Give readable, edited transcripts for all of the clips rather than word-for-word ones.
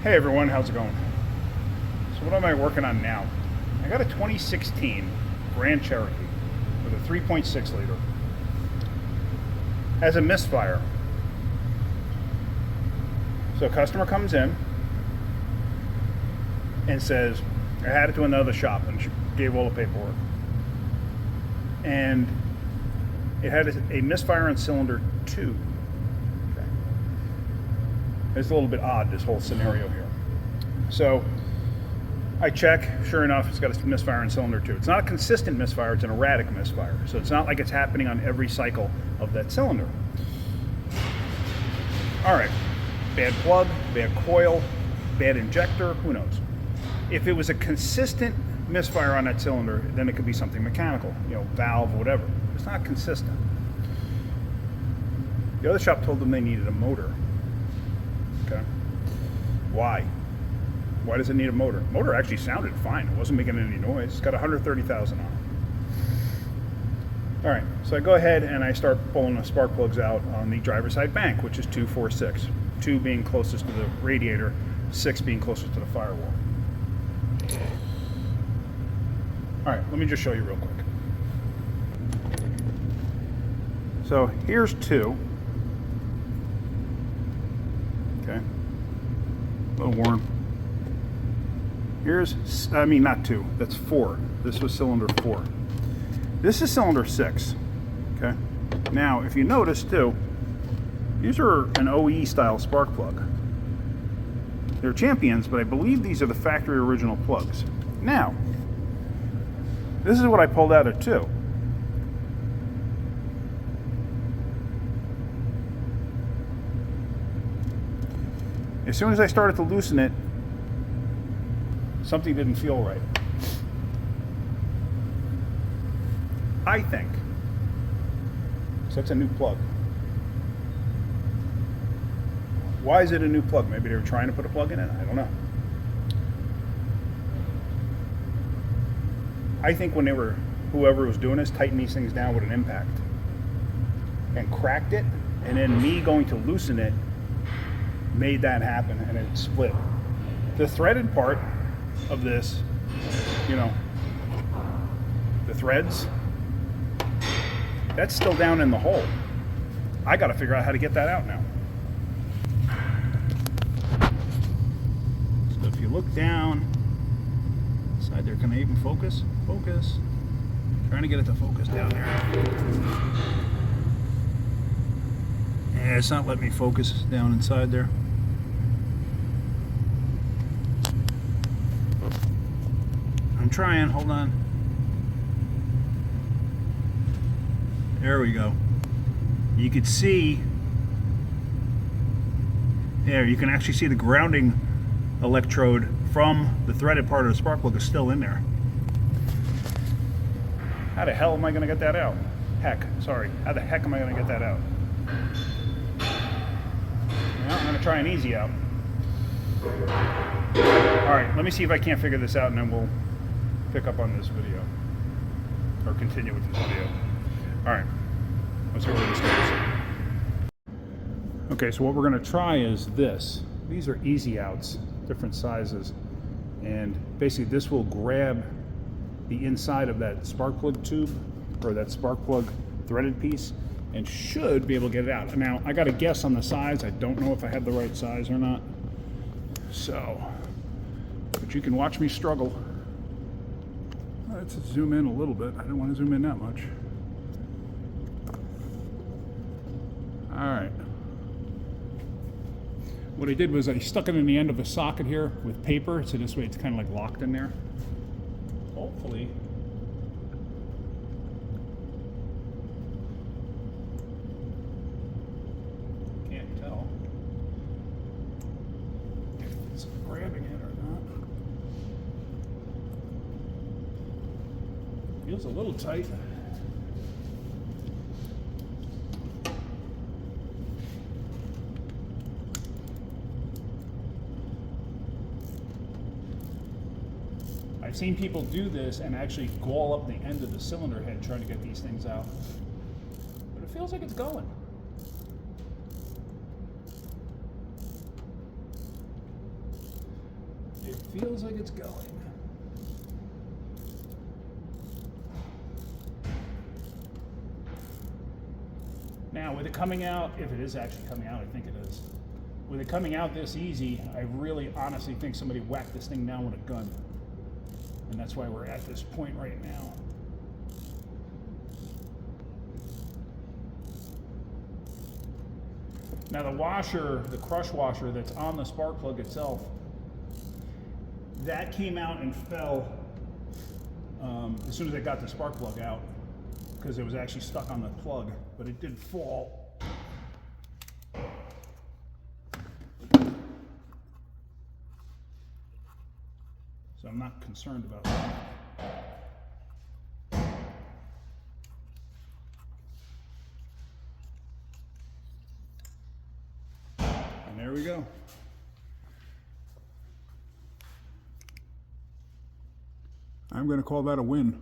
Hey everyone, how's it going? So what am I working on now? I got a 2016 Grand Cherokee with a 3.6 liter. Has a misfire. So a customer comes in and says, I had it to another shop, and she gave all the paperwork. And it had a misfire on cylinder 2. Okay. It's a little bit odd, this whole scenario here. So I check, sure enough, it's got a misfire on cylinder 2. It's not a consistent misfire, it's an erratic misfire. So it's not like it's happening on every cycle of that cylinder. All right, bad plug, bad coil, bad injector, who knows? If it was a consistent misfire on that cylinder, then it could be something mechanical, valve, whatever. It's not consistent. The other shop told them they needed a motor. Okay. Why? Why does it need a motor? The motor actually sounded fine. It wasn't making any noise. It's got 130,000 on it. All right, so I go ahead and I start pulling the spark plugs out on the driver's side bank, which is 2, 4, 6. 2 being closest to the radiator, 6 being closest to the firewall. All right, let me just show you real quick. So here's 2. Okay, a little warm. Here's, not 2, that's 4. This was cylinder 4. This is cylinder 6, okay? Now, if you notice too, these are an OE style spark plug. They're Champions, but I believe these are the factory original plugs. Now, this is what I pulled out of 2. As soon as I started to loosen it, something didn't feel right. I think. So that's a new plug. Why is it a new plug? Maybe they were trying to put a plug in it? I don't know. I think when whoever was doing this, tightened these things down with an impact and cracked it, and then me going to loosen it made that happen, and it split. The threaded part of this, the threads, that's still down in the hole. I got to figure out how to get that out now. So if you look down side there, can I even focus? Focus. Trying to get it to focus down there. Yeah, it's not letting me focus down inside there. I'm trying, hold on. There we go. You could see, there, you can actually see the grounding electrode from the threaded part of the spark plug is still in there. How the hell am I going to get that out? How the heck am I going to get that out? Well, I'm going to try an easy out. Alright, let me see if I can't figure this out, and then we'll pick up on this video. Or continue with this video. Alright, let's see where this goes. Okay, so what we're going to try is this. These are easy outs, different sizes. And basically this will grab the inside of that spark plug tube, or that spark plug threaded piece, and should be able to get it out. Now, I got to guess on the size. I don't know if I have the right size or not. So, but you can watch me struggle. Let's zoom in a little bit. I don't want to zoom in that much. All right. What I did was I stuck it in the end of a socket here with paper, so this way it's kind of like locked in there. Hopefully. Can't tell if it's grabbing it or not. Feels a little tight. I've seen people do this and actually gall up the end of the cylinder head trying to get these things out. But it feels like it's going. It feels like it's going. Now, with it coming out, if it is actually coming out, I think it is. With it coming out this easy, I really honestly think somebody whacked this thing down with a gun. And that's why we're at this point right now. Now the washer, the crush washer that's on the spark plug itself, that came out and fell as soon as I got the spark plug out, because it was actually stuck on the plug, but it did fall. So I'm not concerned about that. And there we go. I'm going to call that a win.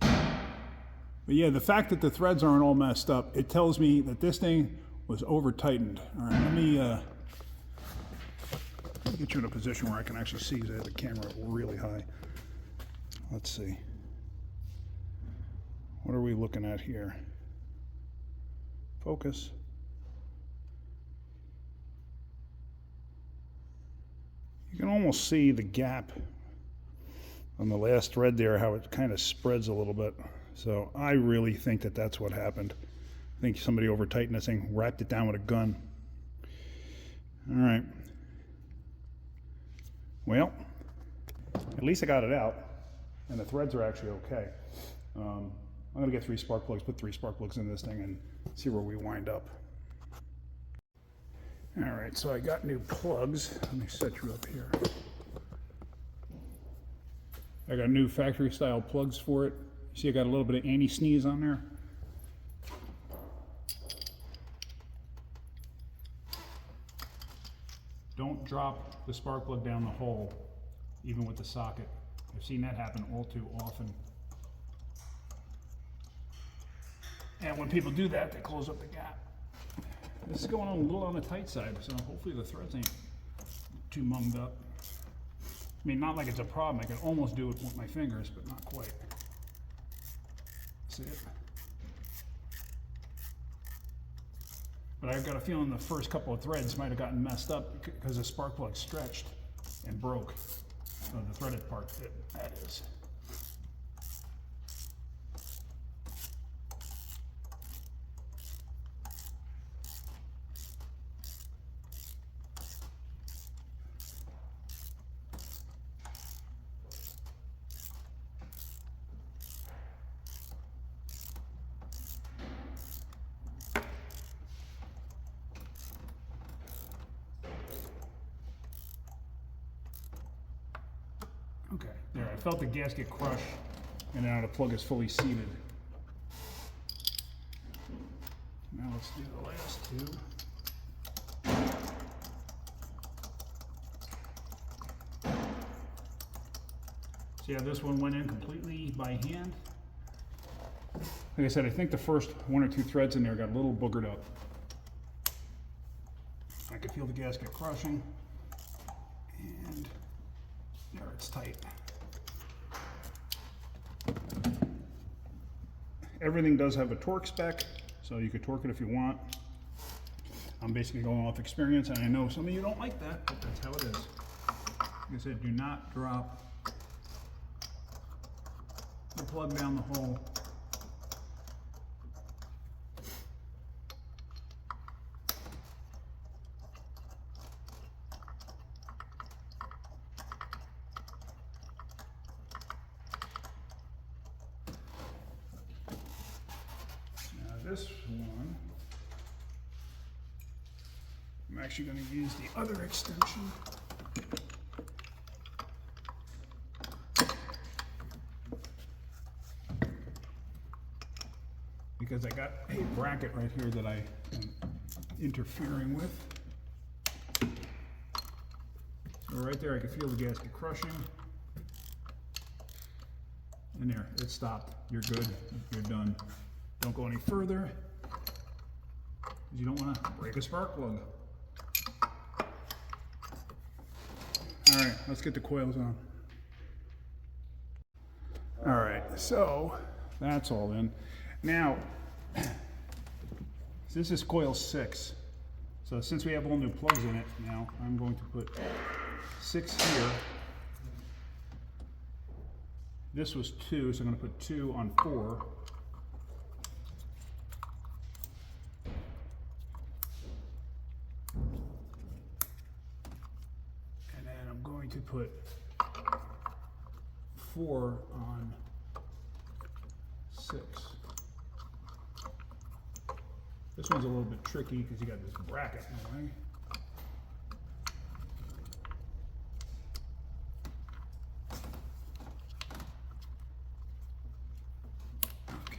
But yeah, the fact that the threads aren't all messed up, it tells me that this thing was over tightened. All right, let me get you in a position where I can actually see, because I have the camera really high. Let's see. What are we looking at here? Focus. You can almost see the gap on the last thread there, how it kind of spreads a little bit. So I really think that that's what happened. I think somebody over tightened this thing, wrapped it down with a gun. All right. Well, at least I got it out, and the threads are actually okay. I'm gonna get 3 spark plugs, put 3 spark plugs in this thing, and see where we wind up. All right, so I got new plugs. Let me set you up here. I got new factory style plugs for it. See, I got a little bit of anti-sneeze on there. Don't drop the spark plug down the hole, even with the socket. I've seen that happen all too often. And when people do that, they close up the gap. This is going on a little on the tight side, so hopefully the threads ain't too munged up. I mean, not like it's a problem. I can almost do it with my fingers, but not quite. See it? But I've got a feeling the first couple of threads might have gotten messed up because the spark plug stretched and broke. The threaded part, that is. Okay, there, I felt the gasket crush, and now the plug is fully seated. Now let's do the last 2. So yeah, this one went in completely by hand. Like I said, I think the first 1 or 2 threads in there got a little boogered up. I could feel the gasket crushing, and there, it's tight. Everything does have a torque spec, so you could torque it if you want. I'm basically going off experience, and I know some of you don't like that, but that's how it is. Like I said, do not drop the plug down the hole. This one, I'm actually going to use the other extension. Because I got a bracket right here that I am interfering with. So right there I can feel the gasket crushing. And there, it stopped. You're good, you're done. Don't go any further, because you don't want to break a spark plug. All right, let's get the coils on. All right, so that's all in. Now, this is coil 6. So since we have all new plugs in it now, I'm going to put 6 here. This was 2, so I'm going to put 2 on 4. And then I'm going to put 4 on 6. This one's a little bit tricky because you got this bracket in the way. Okay.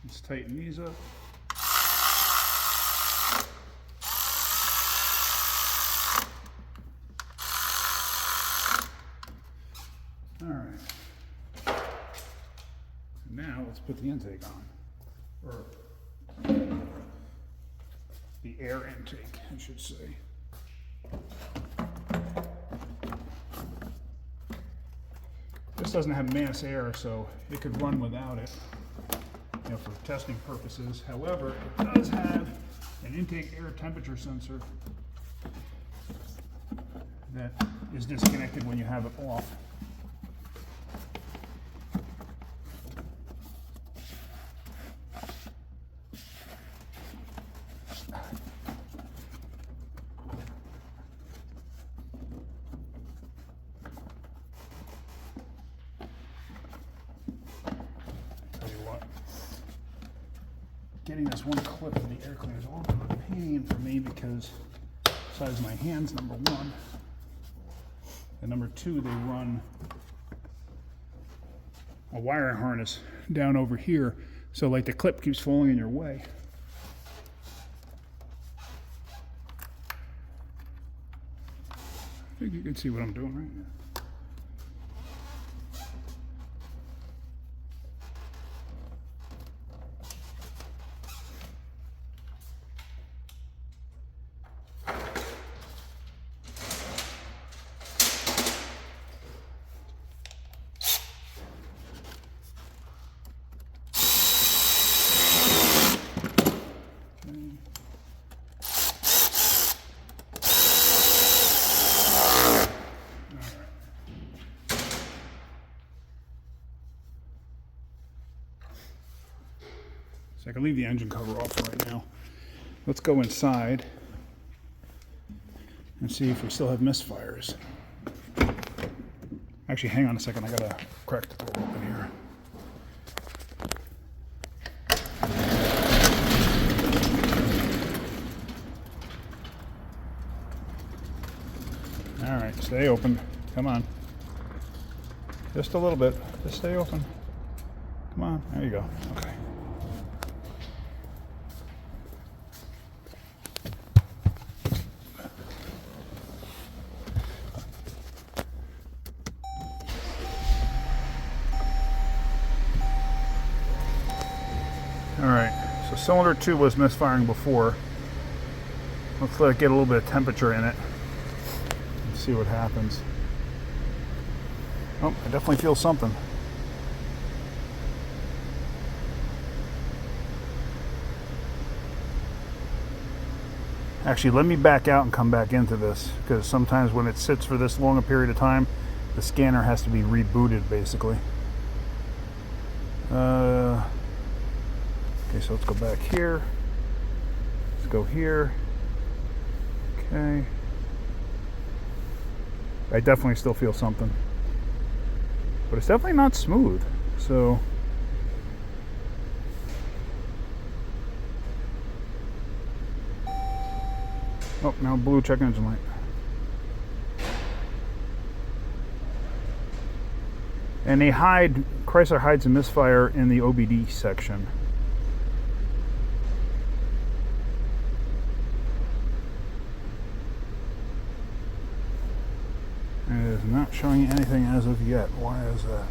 Let's tighten these up. All right. Now let's put the intake on, or the air intake, I should say. This doesn't have mass air, so it could run without it, you know, for testing purposes. However, it does have an intake air temperature sensor that is disconnected when you have it off. Getting this one clip of the air cleaner is a little bit of a pain for me because besides my hands, number 1, and number 2, they run a wiring harness down over here, so like the clip keeps falling in your way. I think you can see what I'm doing right now. So I can leave the engine cover off right now. Let's go inside and see if we still have misfires. Actually, hang on a second. I gotta crack the door open here. All right, stay open. Come on. Just a little bit. Just stay open. Come on. There you go. Okay. Alright, so cylinder 2 was misfiring before. Let's let it get a little bit of temperature in it and see what happens. Oh, I definitely feel something. Actually, let me back out and come back into this, because sometimes when it sits for this long a period of time, the scanner has to be rebooted basically. Okay, so let's go back here. Let's go here. Okay. I definitely still feel something. But it's definitely not smooth. So oh, now blue check engine light. And they hide, Chrysler hides a misfire in the OBD section. It is not showing anything as of yet. Why is that?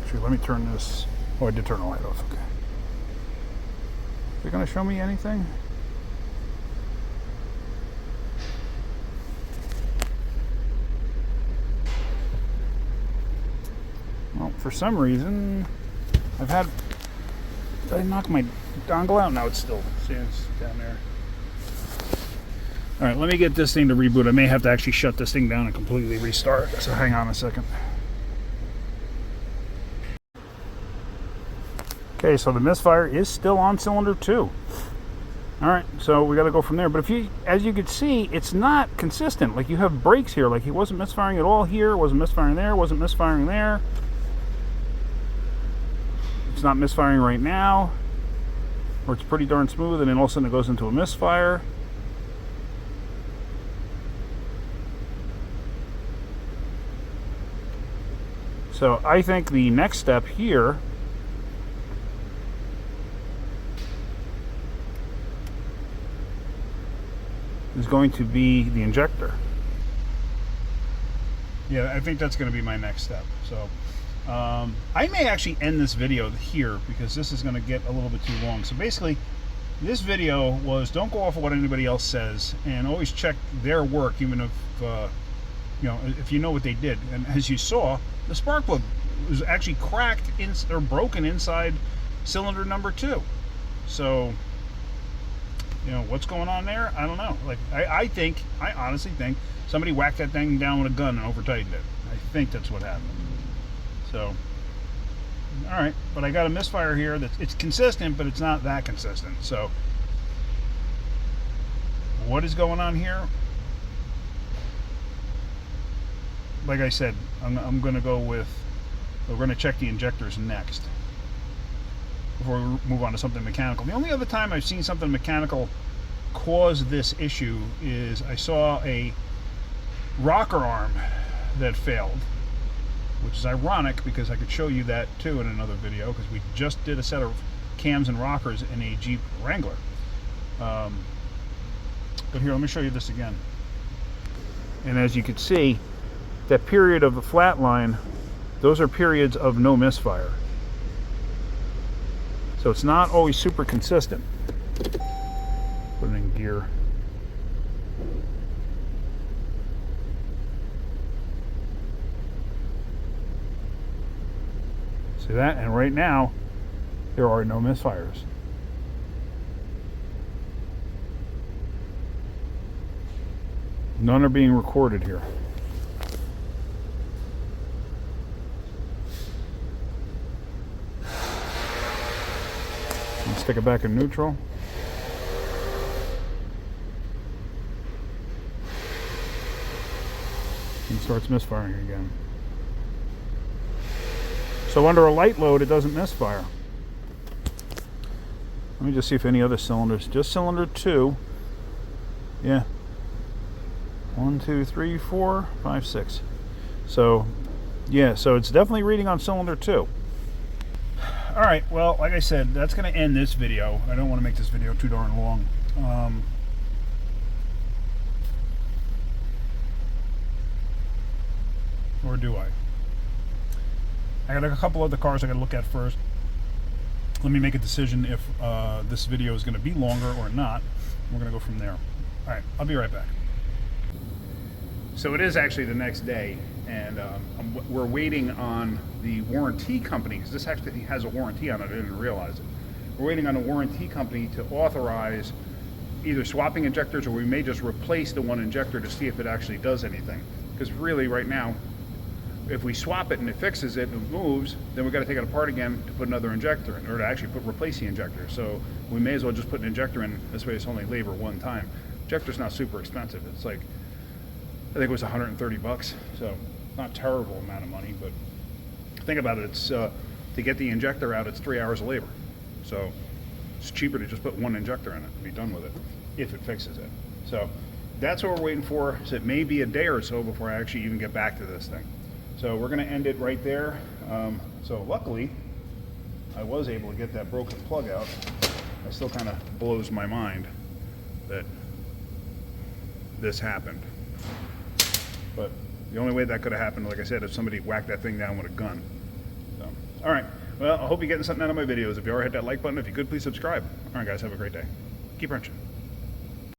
Actually, let me turn this. Oh, I did turn the light off. Okay. Is it going to show me anything? Well, for some reason, I've had. Did I knock my dongle out? No, it's still. See, it's down there. All right, let me get this thing to reboot. I may have to actually shut this thing down and completely restart. So hang on a second. Okay, so the misfire is still on cylinder 2. All right, so we got to go from there. But if you, as you can see, it's not consistent. Like you have breaks here. Like he wasn't misfiring at all here. Wasn't misfiring there. Wasn't misfiring there. It's not misfiring right now. Or it's pretty darn smooth, and then all of a sudden it goes into a misfire. So I think the next step here is going to be the injector. Yeah, I think that's going to be my next step. So I may actually end this video here because this is going to get a little bit too long. So basically, this video was don't go off of what anybody else says and always check their work, even if you know, if you know what they did. And as you saw, the spark plug was actually cracked or broken inside cylinder number 2. So, you know, what's going on there? I don't know. Like, I honestly think somebody whacked that thing down with a gun and over-tightened it. I think that's what happened. So, all right. But I got a misfire here it's consistent, but it's not that consistent. So, what is going on here? Like I said, I'm going to go with, we're going to check the injectors next before we move on to something mechanical. The only other time I've seen something mechanical cause this issue is I saw a rocker arm that failed, which is ironic because I could show you that too in another video because we just did a set of cams and rockers in a Jeep Wrangler. But here, let me show you this again. And as you can see, that period of the flat line, those are periods of no misfire. So it's not always super consistent. Put it in gear. See that? And right now, there are no misfires. None are being recorded here. Stick it back in neutral. And starts misfiring again. So under a light load, it doesn't misfire. Let me just see if any other cylinders. Just cylinder 2. Yeah. 1, 2, 3, 4, 5, 6. So, yeah, so it's definitely reading on cylinder 2. All right, well, like I said, that's going to end this video. I don't want to make this video too darn long. Or do I? I got a couple other cars I got to look at first. Let me make a decision if this video is going to be longer or not. We're going to go from there. All right, I'll be right back. So it is actually the next day, and we're waiting on the warranty company, because this actually has a warranty on it. I didn't realize it. We're waiting on a warranty company to authorize either swapping injectors, or we may just replace the one injector to see if it actually does anything. Because really, right now, if we swap it and it fixes it and it moves, then we've got to take it apart again to put another injector in, or to actually replace the injector. So we may as well just put an injector in. This way it's only labor one time. Injector's not super expensive. It's like, I think it was 130 bucks. So not a terrible amount of money, but think about it. It's to get the injector out, it's 3 hours of labor. So it's cheaper to just put one injector in it and be done with it, if it fixes it. So that's what we're waiting for. So it may be a day or so before I actually even get back to this thing. So we're going to end it right there. So luckily, I was able to get that broken plug out. It still kind of blows my mind that this happened. But the only way that could have happened, like I said, if somebody whacked that thing down with a gun. So, all right. Well, I hope you're getting something out of my videos. If you are, hit that like button. If you could, please subscribe. All right, guys, have a great day. Keep wrenching.